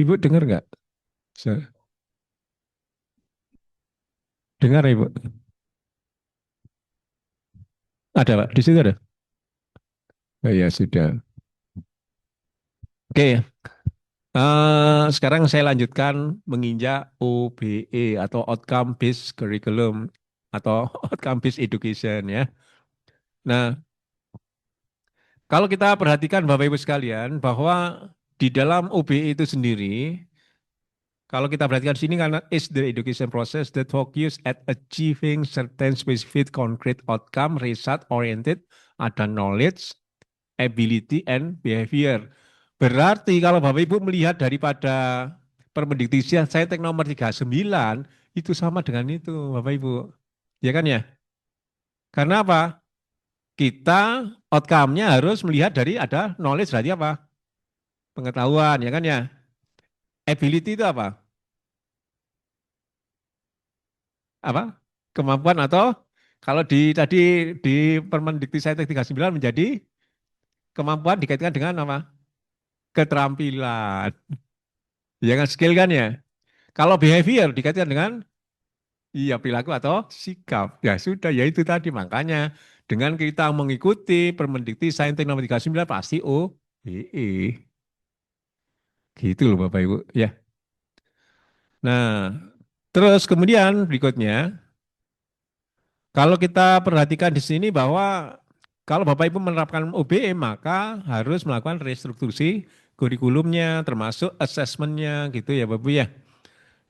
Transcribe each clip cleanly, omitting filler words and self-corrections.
Ibu dengar nggak? Dengar ya, Ibu? Ada, Pak? Di situ ada? Oh, ya, sudah. Oke, sekarang saya lanjutkan menginjak OBE atau Outcome Based Curriculum atau Outcome Based Education ya. Nah, kalau kita perhatikan Bapak Ibu sekalian bahwa di dalam OBE itu sendiri, kalau kita perhatikan di sini karena is the education process that focus at achieving certain specific concrete outcome, result oriented, ada knowledge, ability, and behavior. Berarti kalau Bapak Ibu melihat daripada Permendikbudristek Saintek nomor 39 itu sama dengan itu Bapak Ibu. Ya kan ya? Karena apa? Kita outcome-nya harus melihat dari ada knowledge berarti apa? Pengetahuan ya kan ya? Ability itu apa? Apa? Kemampuan atau kalau di tadi di Permendikbud Saintek 39 menjadi kemampuan dikaitkan dengan apa? Keterampilan. Ya kan skill kan ya? Kalau behavior dikaitkan dengan iya perilaku atau sikap. Ya sudah, ya itu tadi. Makanya dengan kita mengikuti Permendikti Saintek nomor 39 pasti OBE. Gitu loh Bapak Ibu. Ya. Nah, terus kemudian berikutnya, kalau kita perhatikan di sini bahwa kalau Bapak Ibu menerapkan OBE maka harus melakukan restrukturasi kurikulumnya termasuk asesmennya gitu ya Bapak Ibu ya.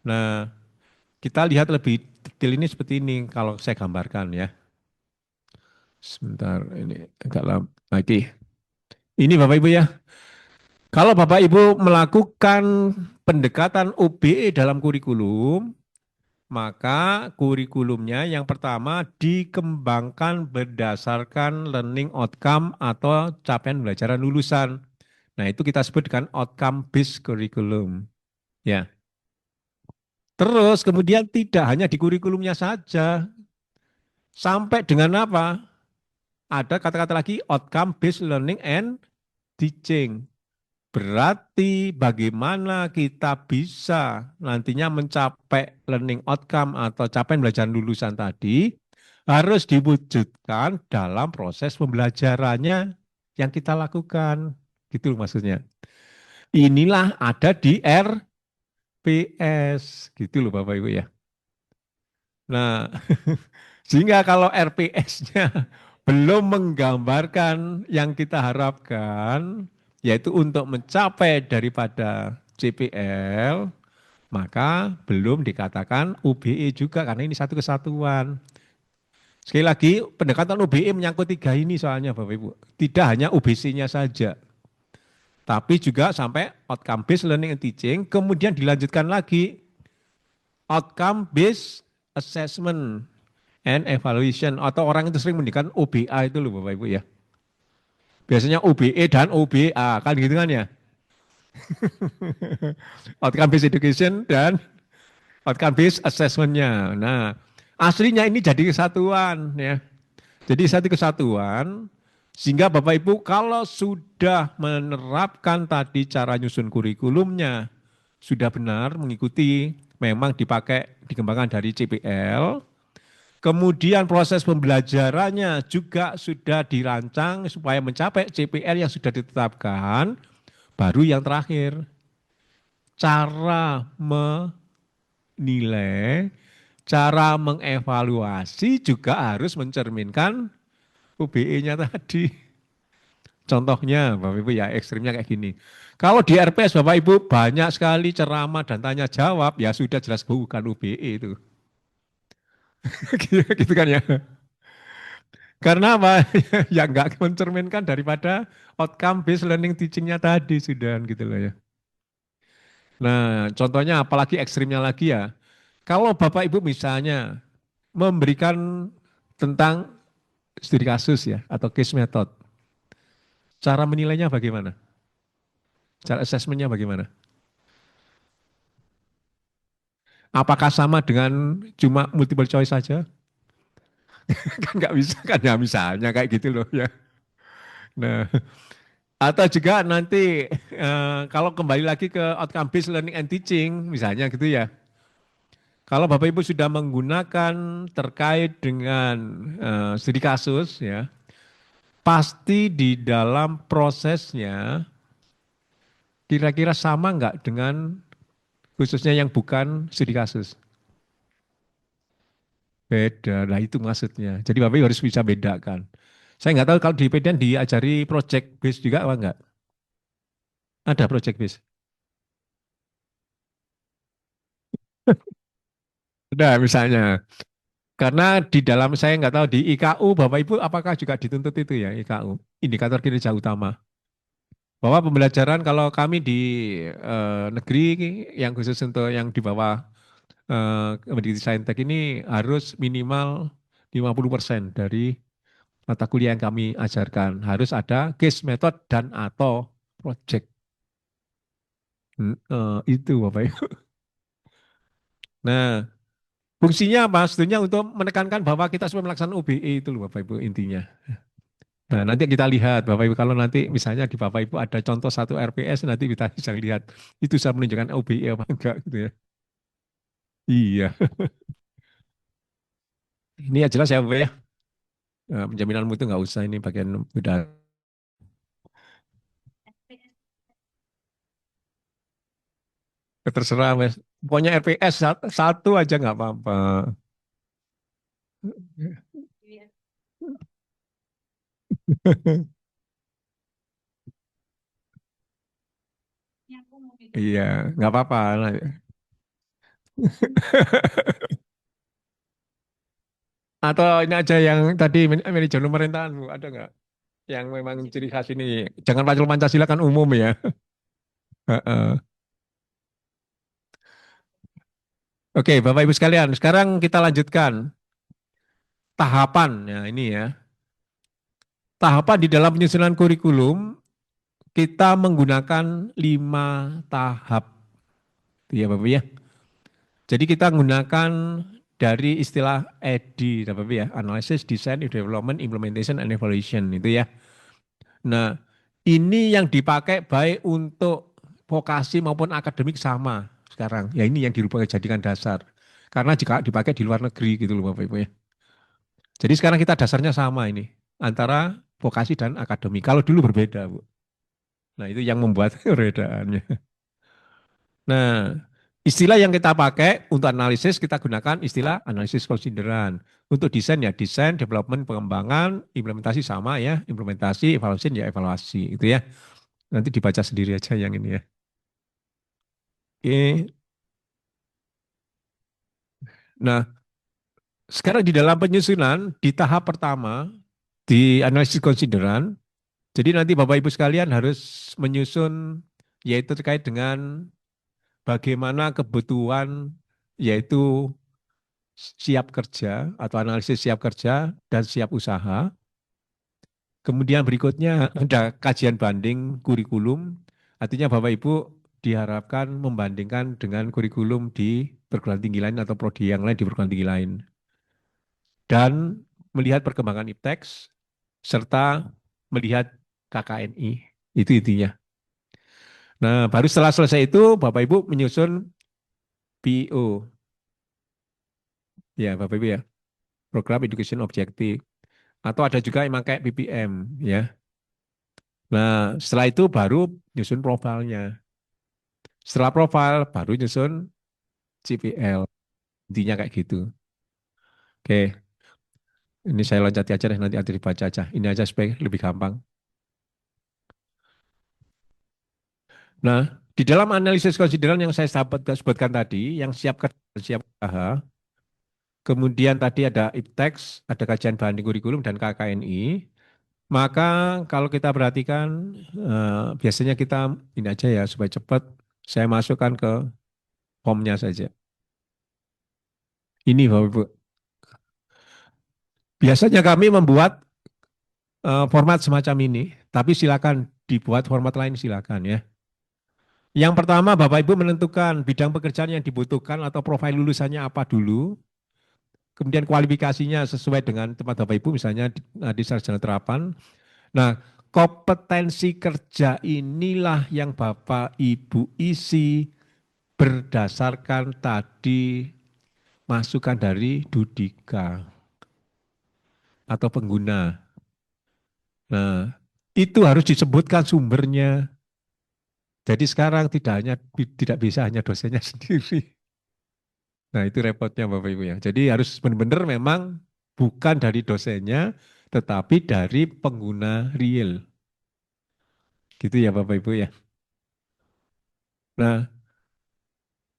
Nah, kita lihat lebih detail ini seperti ini kalau saya gambarkan ya. Sebentar, ini agak lama. Oke, ini Bapak Ibu ya. Kalau Bapak Ibu melakukan pendekatan OBE dalam kurikulum, maka kurikulumnya yang pertama dikembangkan berdasarkan learning outcome atau capaian pembelajaran lulusan. Nah, itu kita sebut dengan outcome based curriculum. Ya. Terus kemudian tidak hanya di kurikulumnya saja, sampai dengan apa? Ada kata-kata lagi outcome based learning and teaching. Berarti bagaimana kita bisa nantinya mencapai learning outcome atau capaian belajar lulusan tadi harus diwujudkan dalam proses pembelajarannya yang kita lakukan. Gitu maksudnya. Inilah ada di RPS. Gitu loh Bapak Ibu ya. Nah, sehingga kalau RPS-nya belum menggambarkan yang kita harapkan, yaitu untuk mencapai daripada CPL, maka belum dikatakan UBE juga karena ini satu kesatuan. Sekali lagi, pendekatan UBE menyangkut tiga ini soalnya Bapak Ibu. Tidak hanya UBC-nya saja, tapi juga sampai outcome based learning and teaching, kemudian dilanjutkan lagi outcome based assessment and evaluation atau orang itu sering mendirikan OBA itu loh Bapak Ibu ya. Biasanya OBE dan OBA kan gitu kan ya. Outcome based education dan outcome based assessmentnya. Nah, aslinya ini jadi kesatuan ya. Jadi satu kesatuan sehingga Bapak Ibu kalau sudah menerapkan tadi cara nyusun kurikulumnya sudah benar mengikuti memang dipakai dikembangkan dari CPL. Kemudian proses pembelajarannya juga sudah dirancang supaya mencapai CPL yang sudah ditetapkan. Baru yang terakhir, cara menilai, cara mengevaluasi juga harus mencerminkan UBE-nya tadi. Contohnya Bapak Ibu ya ekstrimnya kayak gini. Kalau di RPS Bapak Ibu banyak sekali ceramah dan tanya jawab, ya sudah jelas bukan UBE itu. Gitu kan ya. Karena apa? Ya nggak mencerminkan daripada outcome based learning teachingnya tadi sudah gitu loh ya. Nah contohnya apalagi ekstrimnya lagi ya. Kalau Bapak Ibu misalnya memberikan tentang studi kasus ya atau case method. Cara menilainya bagaimana? Cara assessmentnya bagaimana? Apakah sama dengan cuma multiple choice saja? Kan nggak bisa kan ya misalnya kayak gitu loh ya. Nah Atau juga nanti kalau kembali lagi ke outcome based learning and teaching misalnya gitu ya. Kalau Bapak Ibu sudah menggunakan terkait dengan studi kasus ya, pasti di dalam prosesnya kira-kira sama nggak dengan khususnya yang bukan studi kasus. Beda, nah itu maksudnya. Jadi Bapak Ibu harus bisa bedakan. Saya nggak tahu kalau di PDN diajari project base juga apa enggak? Ada project base. Ada misalnya. Karena di dalam saya nggak tahu di IKU Bapak Ibu apakah juga dituntut itu ya IKU, indikator kinerja utama. Bahwa pembelajaran kalau kami di negeri yang khusus untuk yang di bawah Komoditi Saintek ini harus minimal 50% dari mata kuliah yang kami ajarkan. Harus ada case method dan atau project. Itu Bapak Ibu. Nah, fungsinya apa? Sebetulnya untuk menekankan bahwa kita supaya melaksanakan OBE itu loh Bapak Ibu intinya. Nah, nanti kita lihat Bapak Ibu kalau nanti misalnya di Bapak Ibu ada contoh satu RPS nanti kita bisa lihat itu bisa menunjukkan OBE apa enggak gitu ya. Iya. Ini ya jelas ya Bapak ya. Penjaminan mutu nggak usah ini bagian udah terserah Mas. Pokoknya RPS satu aja nggak apa-apa. Iya, nggak apa-apa. Atau ini aja yang tadi manajemen pemerintahan Bu, ada nggak? Yang memang ciri khas ini. Jangan Pancasila kan umum ya. Heeh. Oke, Bapak Ibu sekalian, sekarang kita lanjutkan tahapan. Ya, ini ya. Tahapan di dalam penyusunan kurikulum kita menggunakan 5 tahap. Ya, Bapak ya. Jadi kita menggunakan dari istilah EDI, Bapak ya, Analysis, Design, Development, Implementation, and Evaluation itu ya. Nah, ini yang dipakai baik untuk vokasi maupun akademik sama sekarang. Ya ini yang dirubah jadikan dasar. Karena jika dipakai di luar negeri gitu loh Bapak Ibu ya. Jadi sekarang kita dasarnya sama ini antara vokasi dan akademik. Kalau dulu berbeda, Bu. Nah, itu yang membuat perbedaannya. Nah, istilah yang kita pakai untuk analisis kita gunakan istilah analisis konsideran. Untuk desain ya desain, development, pengembangan, implementasi sama ya, implementasi, evaluasi ya evaluasi itu ya. Nanti dibaca sendiri aja yang ini ya. Oke. Nah, sekarang di dalam penyusunan di tahap pertama di analisis konsideran. Jadi nanti Bapak Ibu sekalian harus menyusun yaitu terkait dengan bagaimana kebutuhan yaitu siap kerja atau analisis siap kerja dan siap usaha. Kemudian berikutnya ada kajian banding kurikulum. Artinya Bapak Ibu diharapkan membandingkan dengan kurikulum di perguruan tinggi lain atau prodi yang lain di perguruan tinggi lain. Dan melihat perkembangan IPTEX serta melihat KKNI. Itu intinya. Nah, baru setelah selesai itu Bapak Ibu menyusun PO. Ya, Bapak Ibu ya. Program Education Objective. Atau ada juga yang pakai PPM ya. Nah, setelah itu baru nyusun profilnya. Setelah profil baru nyusun CPL. Intinya kayak gitu. Oke, ini saya loncat aja deh nanti ada dibaca aja. Ini aja supaya lebih gampang. Nah, di dalam analisis konsideran yang saya sebutkan tadi, yang siap kerja, siap usaha, kemudian tadi ada IPTEX, ada kajian banding kurikulum dan KKNI, maka kalau kita perhatikan, biasanya kita ini aja ya supaya cepat, saya masukkan ke formnya saja. Ini Bapak Ibu. Biasanya kami membuat format semacam ini, tapi silakan dibuat format lain silakan ya. Yang pertama Bapak Ibu menentukan bidang pekerjaan yang dibutuhkan atau profil lulusannya apa dulu, kemudian kualifikasinya sesuai dengan tempat Bapak Ibu misalnya di sarjana terapan. Nah, kompetensi kerja inilah yang Bapak Ibu isi berdasarkan tadi masukan dari Dudika atau pengguna. Nah, itu harus disebutkan sumbernya. Jadi sekarang tidak bisa hanya dosennya sendiri. Nah, itu repotnya Bapak Ibu ya. Jadi harus benar-benar memang bukan dari dosennya, tetapi dari pengguna real. Gitu ya Bapak Ibu ya. Nah,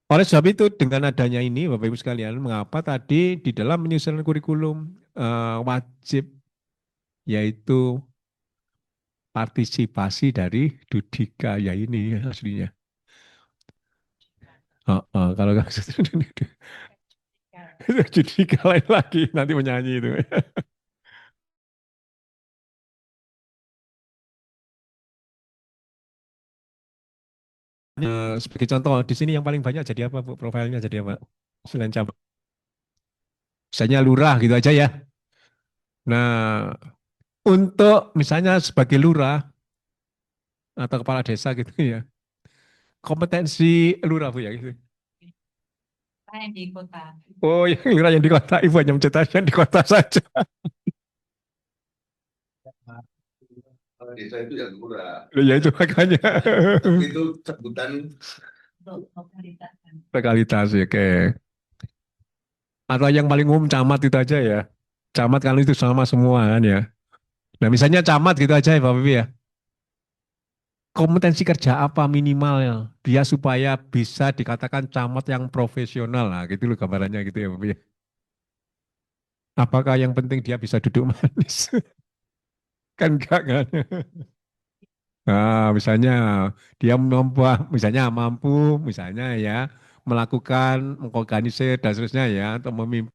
oleh sebab itu dengan adanya ini Bapak Ibu sekalian, mengapa tadi di dalam penyusunan kurikulum wajib yaitu partisipasi dari Dudika ya ini aslinya. Kalau nggak Dudika lain lagi nanti menyanyi itu. Sebagai contoh di sini yang paling banyak jadi apa Bu? Profilnya jadi apa? Selain cabang. Misalnya lurah gitu aja ya. Nah, untuk misalnya sebagai lurah atau kepala desa gitu ya. Kompetensi lurah Bu ya gitu. Yang di kota. Oh, yang lurah yang di kota, Ibu hanya mencetak yang di kota saja. Kalau desa itu ya lurah. Ya itu makanya. Tapi itu sebutan Legalitas ya, oke. Atau yang paling umum camat itu aja ya. Camat kan itu sama semua kan ya. Nah misalnya camat gitu aja ya Bapak Ibu ya. Kompetensi kerja apa minimal ya. Dia supaya bisa dikatakan camat yang profesional lah. Gitu loh gambarannya gitu ya Bapak Ibu ya. Apakah yang penting dia bisa duduk manis? Kan enggak kan. Nah, misalnya dia misalnya mampu misalnya ya melakukan mengorganisir dan seterusnya ya untuk memimpin